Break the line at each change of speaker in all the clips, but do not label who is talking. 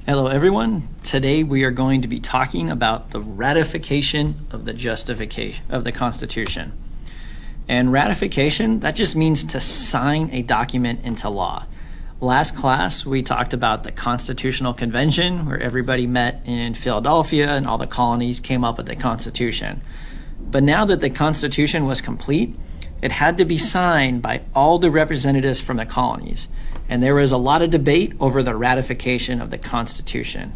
Hello, everyone. Today we are going to be talking about the ratification of the justification of the Constitution. And ratification, that just means to sign a document into law. Last class, we talked about the Constitutional Convention, where everybody met in Philadelphia and all the colonies came up with the Constitution. But now that the Constitution was complete, it had to be signed by all the representatives from the colonies. And there was a lot of debate over the ratification of the Constitution.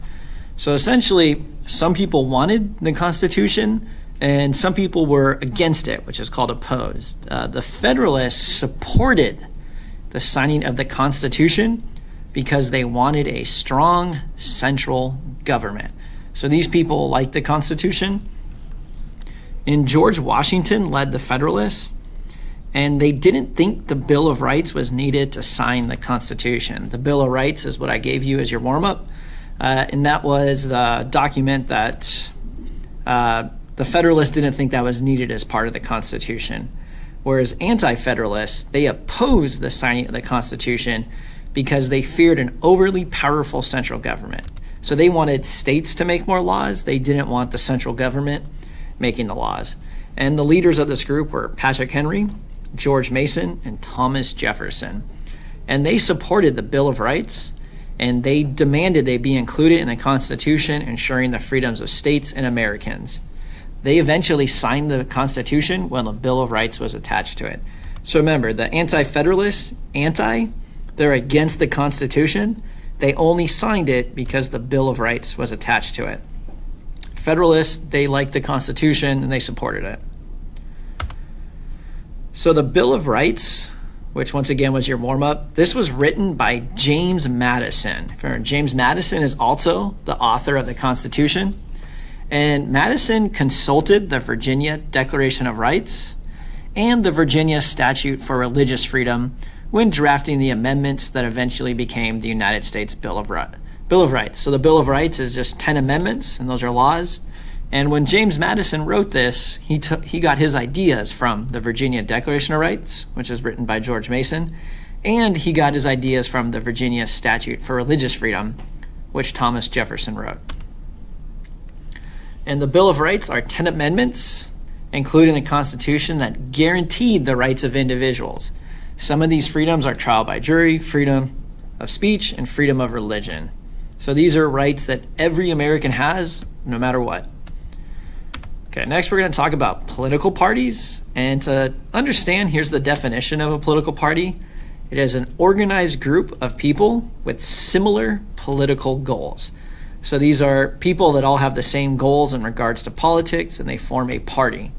So essentially, some people wanted the Constitution and some people were against it, which is called opposed. The Federalists supported the signing of the Constitution because they wanted a strong central government. So these people liked the Constitution. And George Washington led the Federalists. And they didn't think the Bill of Rights was needed to sign the Constitution. The Bill of Rights is what I gave you as your warm-up. And that was the document that the Federalists didn't think that was needed as part of the Constitution. Whereas anti-Federalists, they opposed the signing of the Constitution because they feared an overly powerful central government. So they wanted states to make more laws. They didn't want the central government making the laws. And the leaders of this group were Patrick Henry, George Mason, and Thomas Jefferson. And they supported the Bill of Rights, and they demanded they be included in the Constitution, ensuring the freedoms of states and Americans. They eventually signed the Constitution when the Bill of Rights was attached to it. So remember, the anti-federalists, they're against the Constitution. They only signed it because the Bill of Rights was attached to it. Federalists, they liked the Constitution and they supported it. So the Bill of Rights, which once again was your warm-up, this was written by James Madison. James Madison is also the author of the Constitution. And Madison consulted the Virginia Declaration of Rights and the Virginia Statute for Religious Freedom when drafting the amendments that eventually became the United States Bill of Rights. So the Bill of Rights is just 10 amendments, and those are laws. And when James Madison wrote this, he got his ideas from the Virginia Declaration of Rights, which was written by George Mason, and he got his ideas from the Virginia Statute for Religious Freedom, which Thomas Jefferson wrote. And the Bill of Rights are 10 amendments, including the Constitution, that guaranteed the rights of individuals. Some of these freedoms are trial by jury, freedom of speech, and freedom of religion. So these are rights that every American has, no matter what. Okay, next we're going to talk about political parties. And to understand, here's the definition of a political party. It is an organized group of people with similar political goals. So these are people that all have the same goals in regards to politics, and they form a party.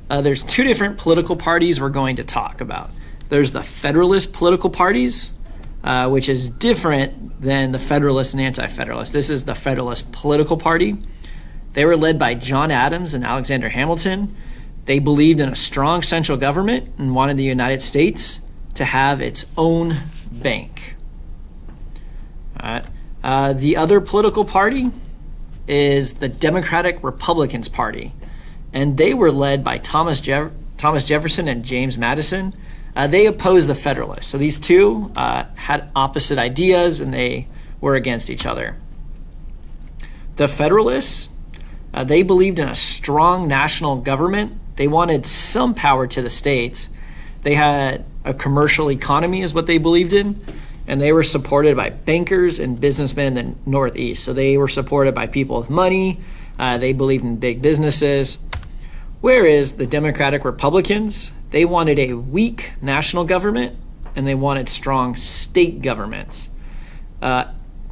There's two different political parties we're going to talk about. There's the Federalist political parties, which is different than the Federalist and Anti-Federalist. This is the Federalist political party. They were led by John Adams and Alexander Hamilton. They believed in a strong central government and wanted the United States to have its own bank. The other political party is the Democratic Republicans Party, and they were led by Thomas Jefferson and James Madison. They opposed the Federalists. So these two had opposite ideas, and they were against each other. The Federalists, they believed in a strong national government. They wanted some power to the states. They had a commercial economy is what they believed in, and they were supported by bankers and businessmen in the Northeast. So they were supported by people with money. They believed in big businesses. Whereas the Democratic Republicans, they wanted a weak national government, and they wanted strong state governments.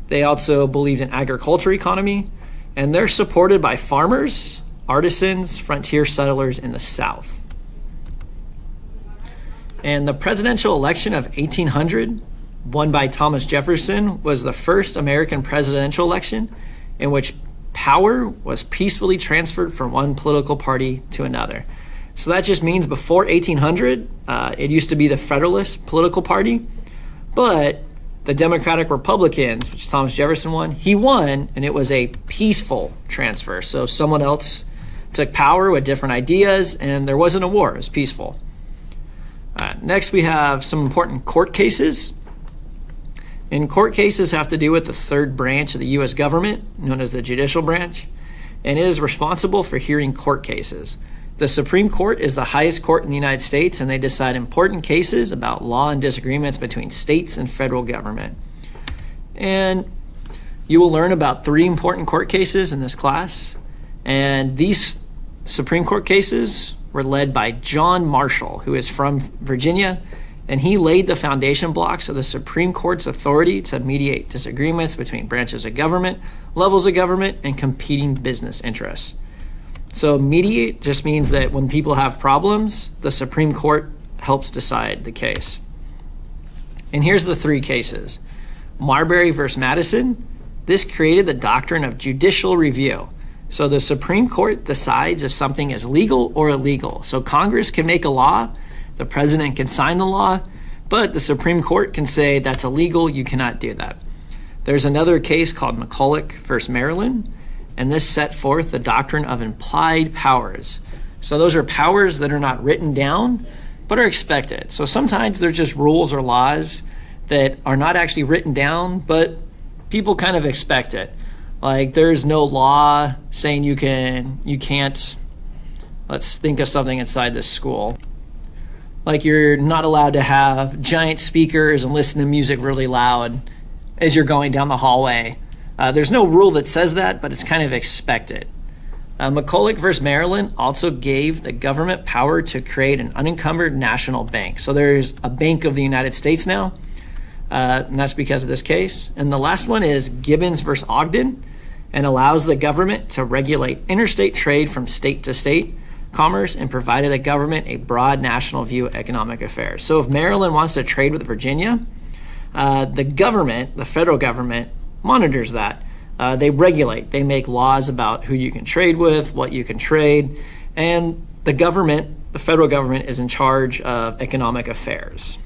They also believed in agriculture economy, and they're supported by farmers, artisans, frontier settlers in the South. And the presidential election of 1800, won by Thomas Jefferson, was the first American presidential election in which power was peacefully transferred from one political party to another. So that just means before 1800, it used to be the Federalist political party, but the Democratic Republicans, which Thomas Jefferson won, he won, and it was a peaceful transfer. So someone else took power with different ideas, and there wasn't a war. It was peaceful. Next, we have some important court cases. And court cases have to do with the third branch of the U.S. government, known as the judicial branch, and it is responsible for hearing court cases. The Supreme Court is the highest court in the United States, and they decide important cases about law and disagreements between states and federal government. And you will learn about 3 important court cases in this class, and these Supreme Court cases were led by John Marshall, who is from Virginia, and he laid the foundation blocks of the Supreme Court's authority to mediate disagreements between branches of government, levels of government, and competing business interests. So mediate just means that when people have problems, the Supreme Court helps decide the case. And here's the 3 cases. Marbury versus Madison. This created the doctrine of judicial review. So the Supreme Court decides if something is legal or illegal. So Congress can make a law, the president can sign the law, but the Supreme Court can say that's illegal, you cannot do that. There's another case called McCulloch versus Maryland, and this set forth the doctrine of implied powers. So those are powers that are not written down, but are expected. So sometimes they're just rules or laws that are not actually written down, but people kind of expect it. Like there's no law saying you can't, let's think of something inside this school. Like you're not allowed to have giant speakers and listen to music really loud as you're going down the hallway. There's no rule that says that, but it's kind of expected. McCulloch versus Maryland also gave the government power to create an unencumbered national bank. So there's a Bank of the United States now, and that's because of this case. And the last one is Gibbons versus Ogden, and allows the government to regulate interstate trade from state to state commerce and provided the government a broad national view of economic affairs. So if Maryland wants to trade with Virginia, the government, the federal government, monitors that. They regulate, they make laws about who you can trade with, what you can trade, and the government, the federal government, is in charge of economic affairs.